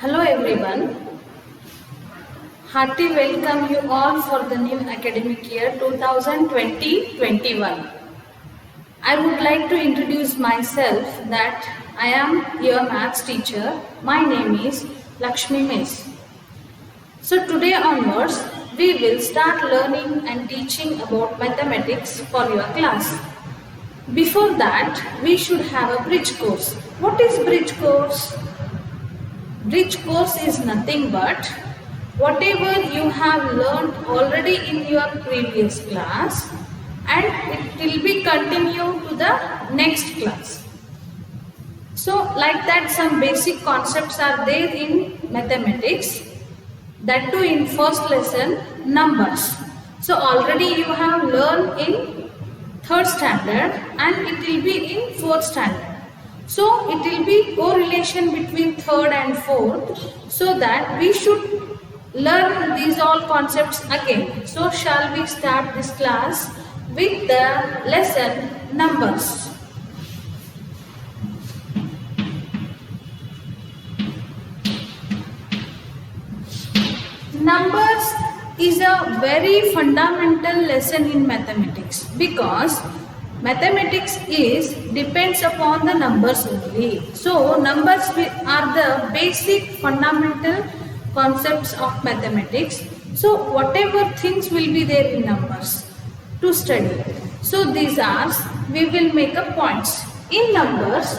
Hello everyone. Hearty welcome you all for the new academic year 2020-21. I would like to introduce myself that I am your maths teacher. My name is Lakshmi Miss. So today onwards we will start learning and teaching about mathematics for your class. Before that we should have a bridge course. What is bridge course? Bridge course is nothing but whatever you have learned already in your previous class and it will be continued to the next class. So like that some basic concepts are there in mathematics, that too in first lesson numbers. So already you have learned in third standard and it will be in fourth standard. So it will be correlation between third and fourth, so that we should learn these all concepts again. So shall we start this class with the lesson numbers. Numbers is a very fundamental lesson in mathematics because mathematics depends upon the numbers only. So numbers are the basic fundamental concepts of mathematics. So whatever things will be there in numbers to study. So these are, we will make a points. In numbers,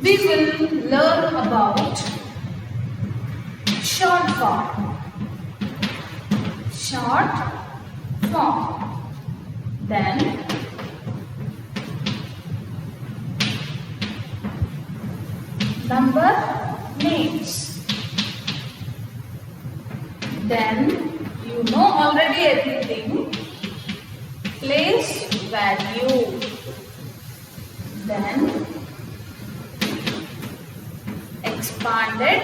we will learn about short form. Short form. Then number names. Then you know already everything. Place value. Then expanded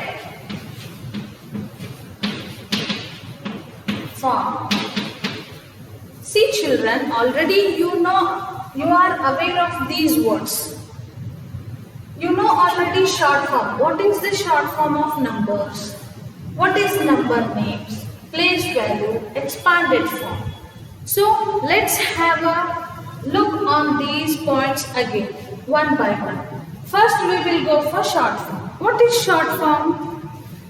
form. See children, already you are aware of these words. You know already short form. What is the short form of numbers? What is number names? Place value, expanded form. So let's have a look on these points again, one by one. First we will go for short form. What is short form?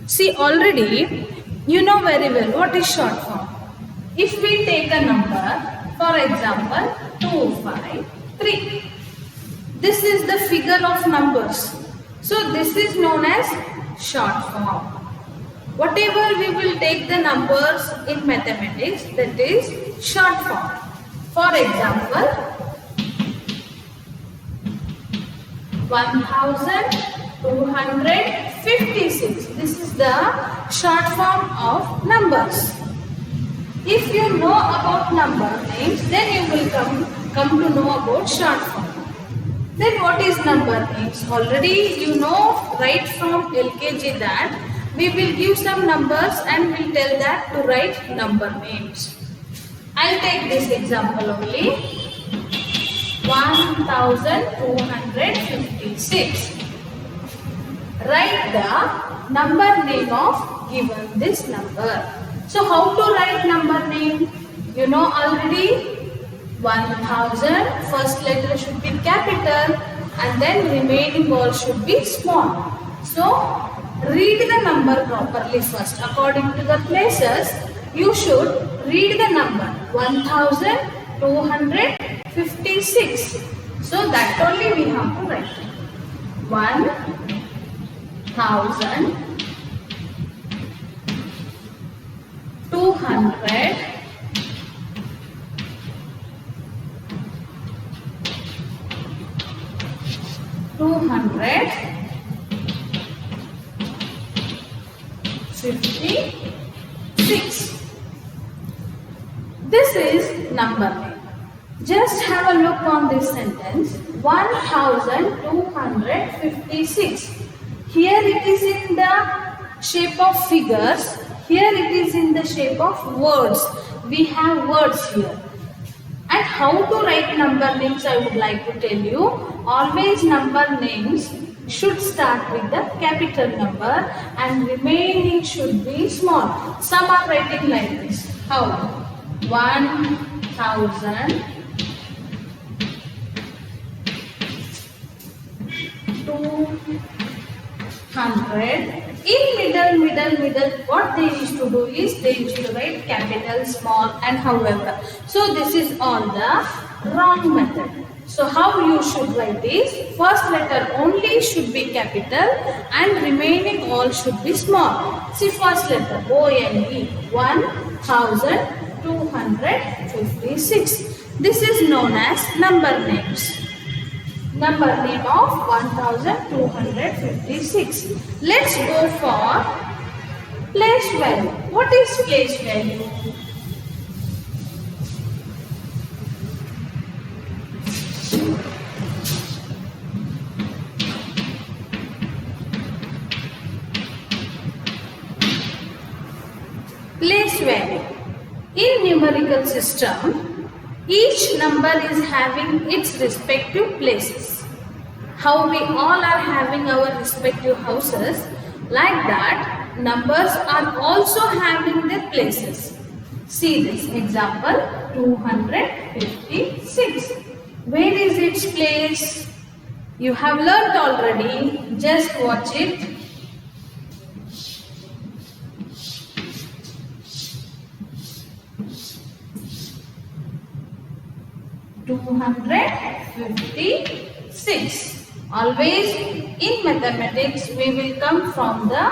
See already you know very well what is short form. If we take a number, for example 253. This is the figure of numbers. So this is known as short form. Whatever we will take the numbers in mathematics, that is short form. For example, 1256. This is the short form of numbers. If you know about number names, then you will come to know about short form. Then what is number names? Already you know right from LKG that we will give some numbers and we'll tell that to write number names. I'll take this example only. 1256. Write the number name of given this number. So how to write number name? You know already 1000, first letter should be capital and then remaining all should be small. So read the number properly first. According to the places, you should read the number 1256. So that only we have to write. 1200 256. This is number name. Just have a look on this sentence. 1256. Here it is in the shape of figures. Here it is in the shape of words. We have words here. And how to write number names I would like to tell you. Always number names should start with the capital number and remaining should be small. Some are writing like this. How? 1000, 200. In middle, what they used to do is they used to write capital, small and however. So this is all the wrong method. So how you should write is, first letter only should be capital and remaining all should be small. See, first letter O-N-E, 1256. This is known as number names. Number name of 1256. Let's go for place value. What is place value? Place value. In numerical system, each number is having its respective places. How we all are having our respective houses, like that, numbers are also having their places. See this example, 256. Where is its place? You have learnt already, just watch it. 256. Always in mathematics we will come from the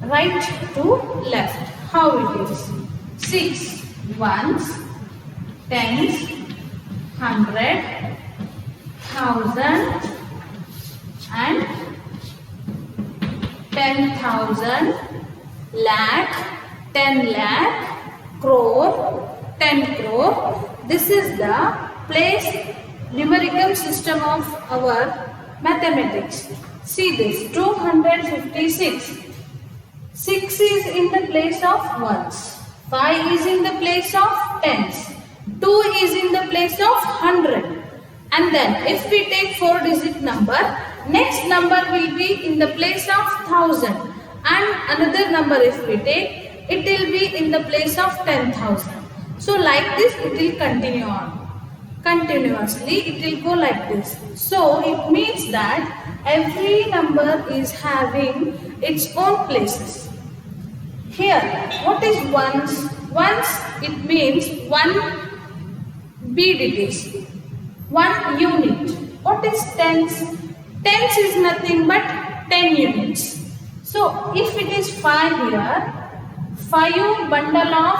right to left. How it is? 6 ones, tens, 100, 1000 and 10,000, lakh, 10 lakh, crore, 10 crore. This is the place numerical system of our mathematics. See this, 256. 6 is in the place of ones. 5 is in the place of tens. 2 is in the place of 100. And then if we take 4-digit number, next number will be in the place of 1000. And another number if we take, it will be in the place of 10,000. So like this it will continue on. Continuously it will go like this. So it means that every number is having its own places. Here, what is ones? Ones, it means 1 bead it is. 1 unit. What is tens? Tens is nothing but 10 units. So if it is 5 here, 5 bundle of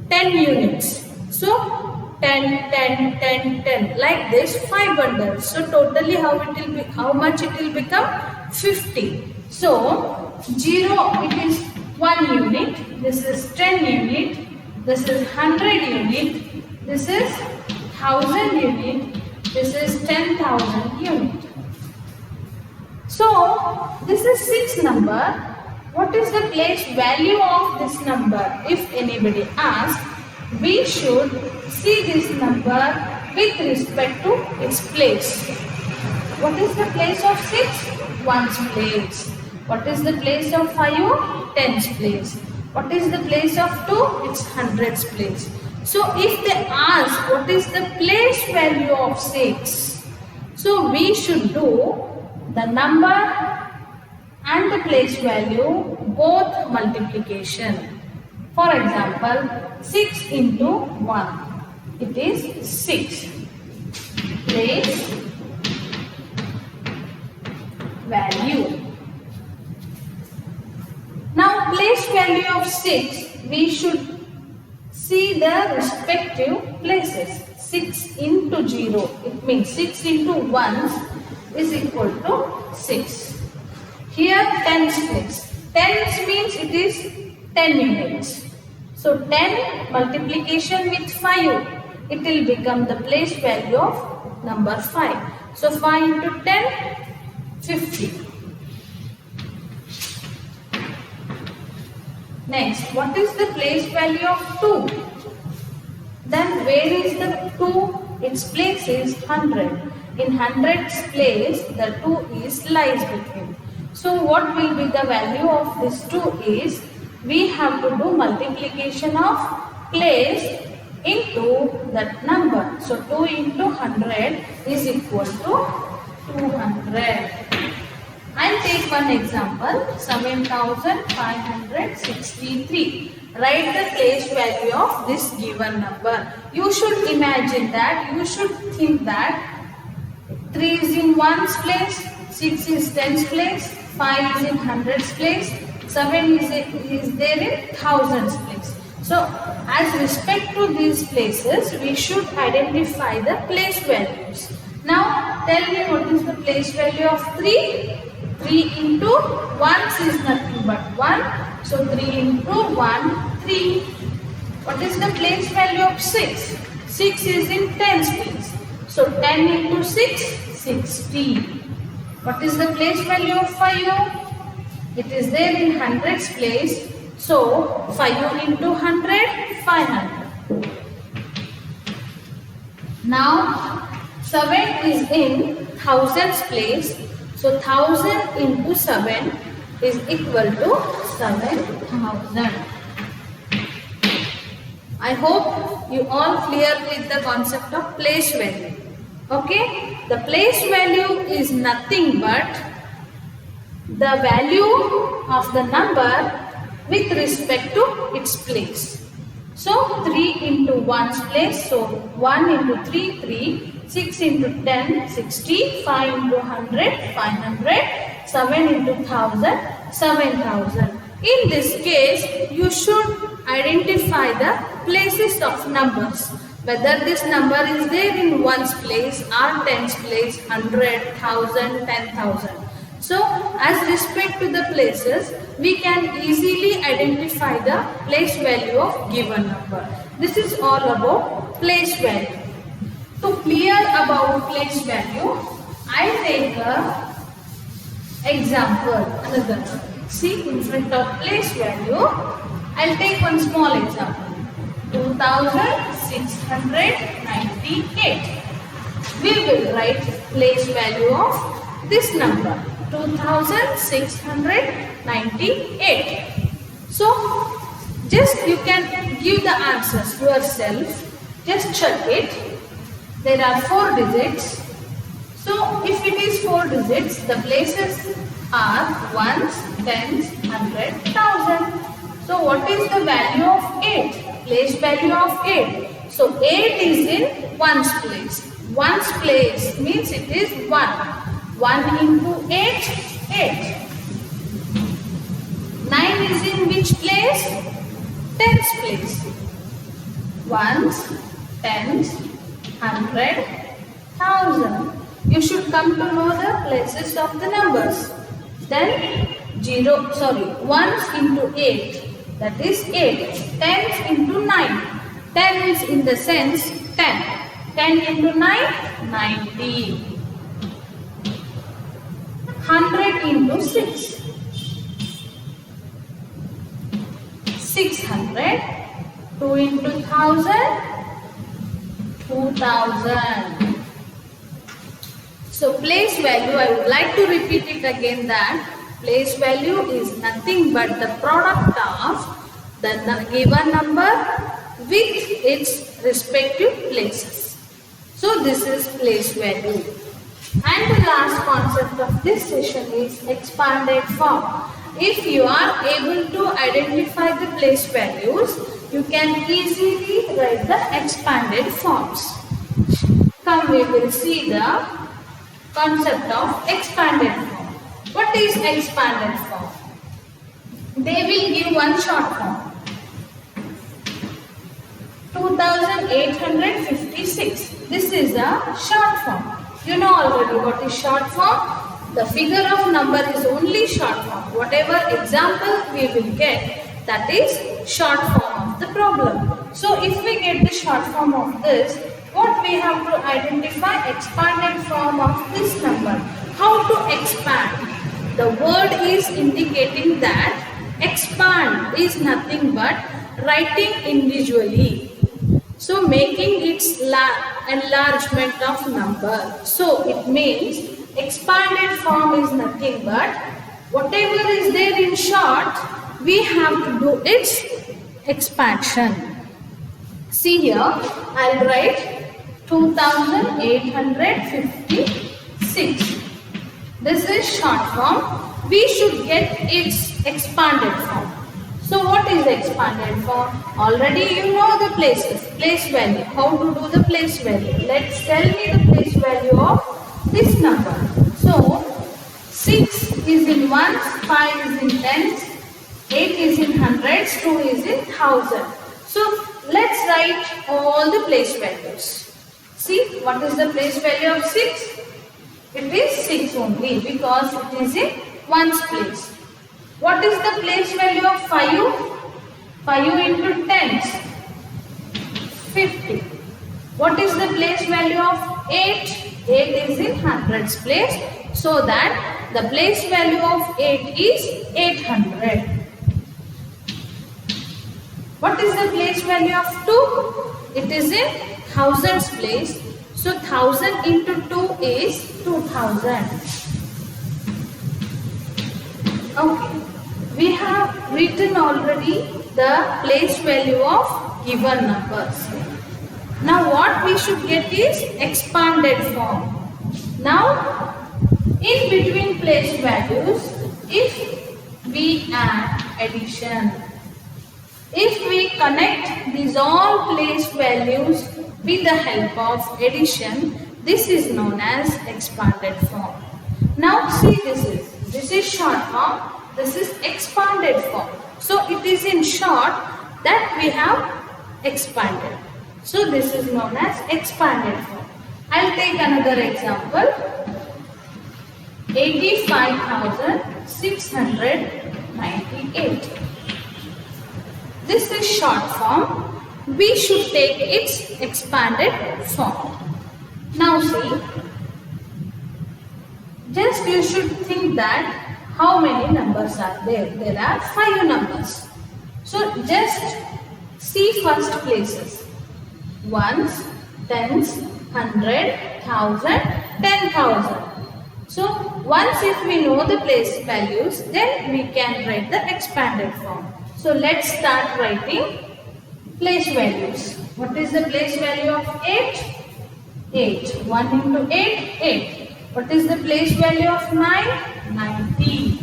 10 units. So 10, 10, 10, 10. Like this 5 bundles. So totally how much it will become? 50. So 0 it is 1 unit. This is 10 unit. This is 100 unit. This is 1000 unit. This is 10,000 unit. So this is 6 number. What is the place value of this number? If anybody asks, we should see this number with respect to its place. What is the place of 6? Ones place. What is the place of 5? Tens place. What is the place of 2? It's hundreds place. So if they ask what is the place value of 6, so we should do the number and the place value both multiplication. For example, 6 into 1, it is 6. Place value. Now place value of 6, we should see the respective places. 6 into 0, it means 6 into 1 is equal to 6. Here tens place. Tens means it is 10 units. So 10 multiplication with 5, it will become the place value of number 5. So 5 into 10, 50. Next, what is the place value of 2? Then where is the 2? Its place is 100. in hundreds place the 2 is lies between. So what will be the value of this 2 is, we have to do multiplication of place into that number. So 2 into 100 is equal to 200. I'll take one example, 7563. Write the place value of this given number. You should imagine that, you should think that 3 is in ones place, 6 is tens place, 5 is in hundreds place, 7 is there in thousands place. So as respect to these places, we should identify the place values. Now tell me, what is the place value of 3? 3 into 1 is nothing but 1. So 3 into 1, 3. What is the place value of 6? 6 is in tens place. So 10 into 6, 60. What is the place value of 5? It is there in hundreds place. So 5 into 100, 500. Now 7 is in thousands place. So 1000 into 7 is equal to 7000. I hope you all clear with the concept of place value. Okay? The place value is nothing but the value of the number with respect to its place. So 3 into 1's place, so 1 into 3, 3, 6 into 10, 60, 5 into 100, 500, 7 into 1000, 7000. In this case, you should identify the places of numbers. Whether this number is there in ones place or tens place, 100, 1000, 10,000. So, as respect to the places, we can easily identify the place value of given number. This is all about place value. To clear about place value, I take a example, another. See, in front of place value, I'll take one small example. 2698. We will write place value of this number, 2698. So, just you can give the answers yourself. Just check it. There are 4 digits. So, if it is 4 digits, the places are ones, tens, 100, 1000. So, what is the value of 8? Place value of 8. So, 8 is in ones place. Ones place means it is 1. 1 into 8, 8. 9 is in which place? Tens place. Ones, tens, 100, 1000. You should come to know the places of the numbers. Then 1s into 8, that is 8. 10s into 9. 10 is in the sense 10. 10 into 9, 90. 100 into 6. 600. 2 into 1000. 2000. So place value, I would like to repeat it again, that place value is nothing but the product of the given number with its respective places. So this is place value. And the last concept of this session is expanded form. If you are able to identify the place values, you can easily write the expanded forms. Come, we will see the concept of expanded form. What is expanded form? They will give one short form. 2856. This is a short form. You know already what is short form. The figure of number is only short form. Whatever example we will get, that is short form of the problem. So if we get the short form of this, what we have to identify? Expanded form of this number. How to expand? The word is indicating that expand is nothing but writing individually. So making its enlargement of number. So it means expanded form is nothing but whatever is there in short, we have to do its expansion. See here, I'll write 2856. This is short form. We should get its expanded form. So what is the expanded form? Already you know the places, place value. How to do the place value? Let's tell me the place value of this number. So 6 is in ones, 5 is in tens, 8 is in hundreds, 2 is in thousand. So let's write all the place values. See, what is the place value of 6? It is 6 only because it is in ones place. What is the place value of 5? 5 into tens, 50. What is the place value of 8? 8 is in hundreds place. So that the place value of 8 is 800. What is the place value of 2? It is in thousands place. So 1000 into 2 is 2000. Okay. We have written already the place value of given numbers. Now what we should get is expanded form. Now in between place values, if we add addition, if we connect these all place values with the help of addition, this is known as expanded form. Now see, this is short form, this is expanded form. So it is in short that we have expanded. So this is known as expanded form. I'll take another example. 85,698. This is short form. We should take its expanded form. Now see, just you should think that how many numbers are there? There are 5 numbers. So just see first places. Ones, tens, hundred, thousand, 10,000. So once if we know the place values, then we can write the expanded form. So let's start writing place values. What is the place value of 8? 8. 1 into 8, 8. What is the place value of 9? 90.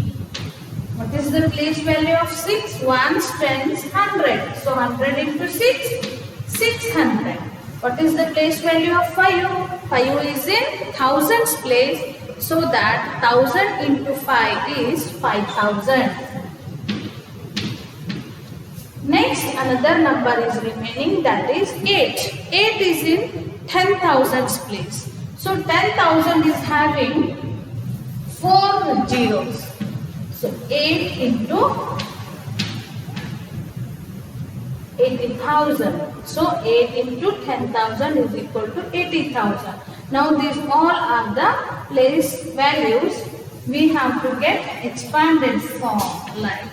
What is the place value of 6? Ones, tens, 100. So 100 into 6, 600. What is the place value of 5? 5 is in thousands place. So that 1000 into 5 is 5000. Next, another number is remaining, that is 8. 8 is in 10,000s place. So 10,000 is having 4 zeros. So 8 into 80,000. So 8 into 10,000 is equal to 80,000. Now these all are the place values. We have to get expanded form like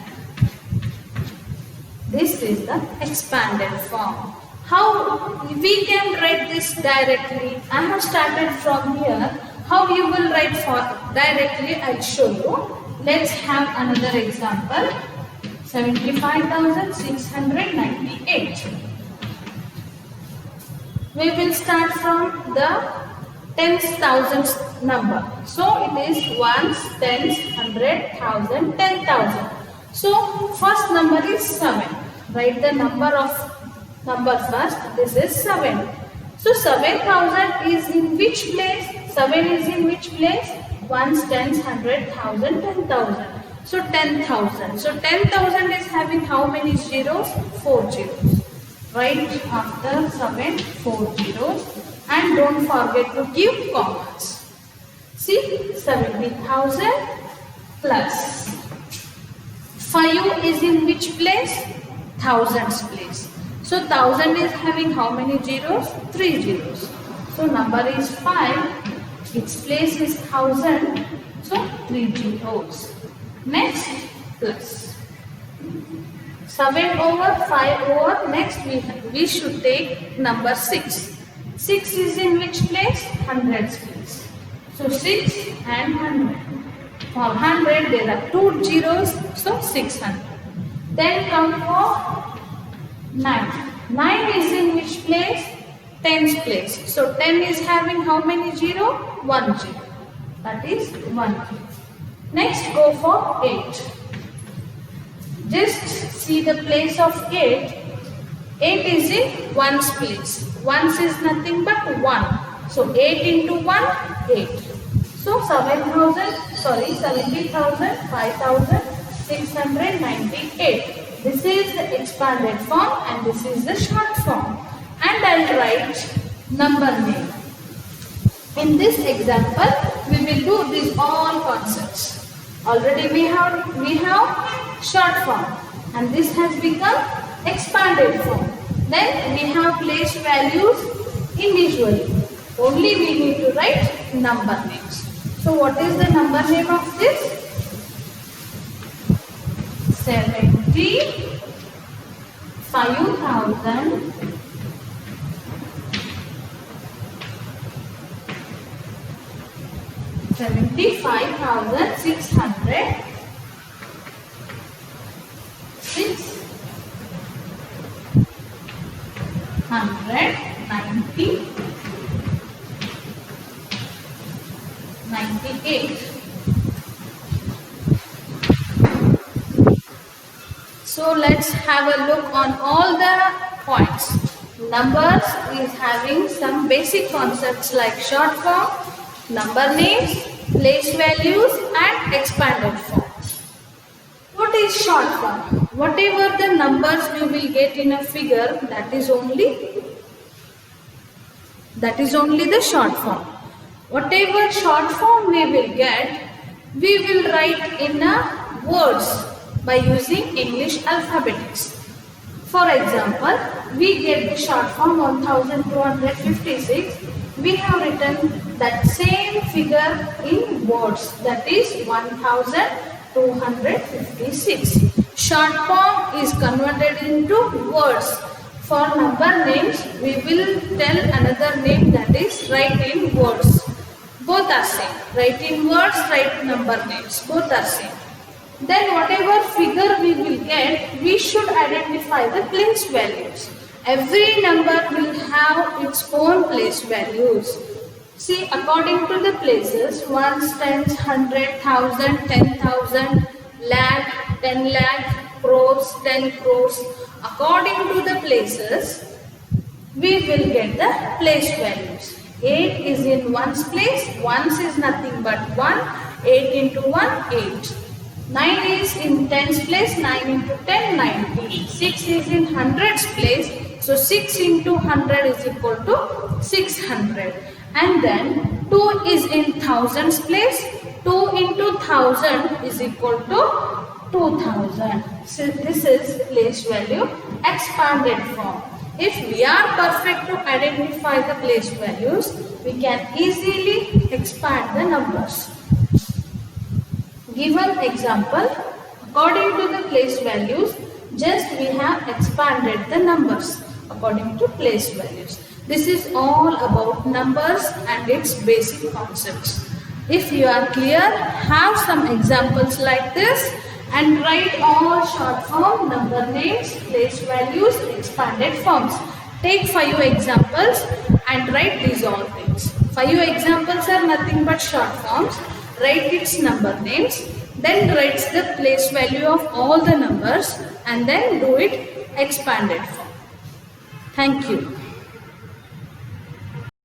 this is the expanded form. How we can write this directly? I have started from here. How you will write for directly? I'll show you. Let's have another example. 75,698. We will start from the tens thousands number. So it is ones, tens, 100, 1000, 10,000. So first number is 7. Write the number first. This is 7. So 7,000 is in which place? 7 is in which place? Ones, tens, 100, 1000, 10,000. So 10,000. So 10,000 is having how many zeros? 4 zeros. Right after 7, 4 zeros. And don't forget to give commas. See, 70,000 plus 5 is in which place? Thousands place. So 1000 is having how many zeros? 3 zeros. So number is 5. Its place is 1000. So 3 zeros. Next, plus 7 over 5 over. Next we should take number 6. 6 is in which place? Hundreds place. So 6 and 100. For 100 there are 2 zeros, so 600. Then come for 9. 9 is in which place? Tens place. So 10 is having how many zero? 1 zero. That is 1 zero. Next go for 8. Just see the place of 8. 8 is in ones place. Ones is nothing but 1. So 8 into 1, 8. So 70,5,698. This is the expanded form and this is the short form. And I'll write number name. In this example, we will do these all concepts. Already we have short form and this has become expanded form. Then we have place values individually. Only we need to write number names. So what is the number name of this? 75,000 75,600 98. So let's have a look on all the points. Numbers is having some basic concepts like short form, number names, place values and expanded forms. What is short form? Whatever the numbers we will get in a figure, that is only the short form. Whatever short form we will get, we will write in a words by using English alphabetics. For example, we get the short form 1256. We have written that same figure in words, that is 1256. Short form is converted into words. For number names, we will tell another name, that is write in words. Both are same. Write in words, write number names. Both are same. Then whatever figure we will get, we should identify the place values. Every number will have its own place values. See, according to the places, ones, tens, 100, 1,000, 10,000, lakh, 10 lakh, crores, 10 crores. According to the places, we will get the place values. 8 is in ones place, ones is nothing but 1, 8 into 1, 8. 9 is in tens place, 9 into 10, 90. 6 is in hundreds place, so 6 into 100 is equal to 600. And then 2 is in thousands place, 2 into 1000 is equal to 2000. So this is place value expanded form. If we are perfect to identify the place values, we can easily expand the numbers. Given example, according to the place values, just we have expanded the numbers according to place values. This is all about numbers and its basic concepts. If you are clear, have some examples like this and write all short form, number names, place values, expanded forms. Take 5 examples and write these all things. 5 examples are nothing but short forms. Write its number names, then writes the place value of all the numbers and then do it expanded form. Thank you.